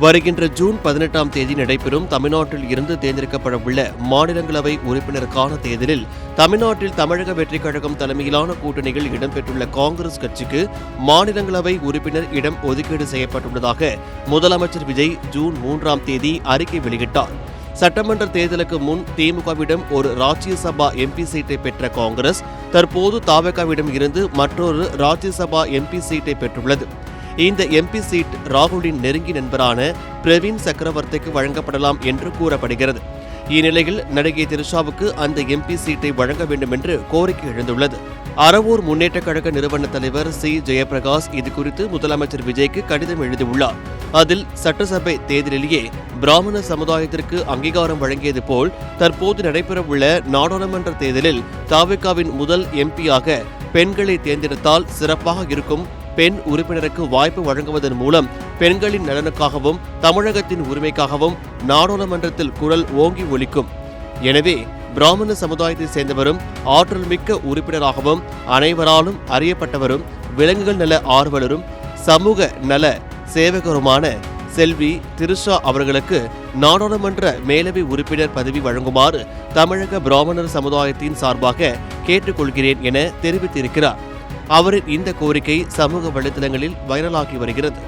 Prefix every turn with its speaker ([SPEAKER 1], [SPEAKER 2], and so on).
[SPEAKER 1] வருகின்ற ஜூன் 18ஆம் தேதி நடைபெறும் தமிழ்நாட்டில் இருந்து தேர்ந்தெடுக்கப்படவுள்ள மாநிலங்களவை உறுப்பினருக்கான தேர்தலில் தமிழ்நாட்டில் தமிழக வெற்றிக் கழகம் தலைமையிலான கூட்டணியில் இடம்பெற்றுள்ள காங்கிரஸ் கட்சிக்கு மாநிலங்களவை உறுப்பினர் இடம் ஒதுக்கீடு செய்யப்பட்டுள்ளதாக முதலமைச்சர் விஜய் ஜூன் 3ஆம் தேதி அறிக்கை வெளியிட்டார். சட்டமன்ற தேர்தலுக்கு முன் திமுகவிடம் ஒரு ராஜ்யசபா எம்பி சீட்டை பெற்ற காங்கிரஸ் தற்போது தவேகாவிடம் இருந்து மற்றொரு ராஜ்யசபா எம்பி சீட்டை பெற்றுள்ளது. இந்த எம்பி சீட் ராகுலின் நெருங்கிய நண்பரான பிரவீன் சக்கரவர்த்திக்கு வழங்கப்படலாம் என்று கூறப்படுகிறது. இந்நிலையில் நடிகை திரிஷாவுக்கு அந்த எம்பி சீட்டை வழங்க வேண்டும் என்று கோரிக்கை எழுந்துள்ளது. அறவூர் முன்னேற்றக் கழக நிறுவன தலைவர் சி. ஜெயபிரகாஷ் இதுகுறித்து முதலமைச்சர் விஜய்க்கு கடிதம் எழுதியுள்ளார். அதில் சட்டசபை தேர்தலிலேயே பிராமண சமுதாயத்திற்கு அங்கீகாரம் வழங்கியது போல் தற்போது நடைபெறவுள்ள நாடாளுமன்ற தேர்தலில் தவேகாவின் முதல் எம்பியாக பெண்களை தேர்ந்தெடுத்தால் சிறப்பாக இருக்கும். பெண் உறுப்பினருக்கு வாய்ப்பு வழங்குவதன் மூலம் பெண்களின் நலனுக்காகவும் தமிழகத்தின் உரிமைக்காகவும் நாடாளுமன்றத்தில் குரல் ஓங்கி ஒலிக்கும். எனவே பிராமண சமுதாயத்தை சேர்ந்தவரும் ஆற்றல் மிக்க உறுப்பினராகவும் அனைவராலும் அறியப்பட்டவரும் விலங்குகள் நல ஆர்வலரும் சமூக நல சேவகருமான செல்வி திரிஷா அவர்களுக்கு நாடாளுமன்ற மேலவை உறுப்பினர் பதவி வழங்குமாறு தமிழக பிராமணர் சமுதாயத்தின் சார்பாக கேட்டுக்கொள்கிறேன் என தெரிவித்திருக்கிறார். அவரின் இந்த கோரிக்கை சமூக வலைதளங்களில் வைரலாகி வருகிறது.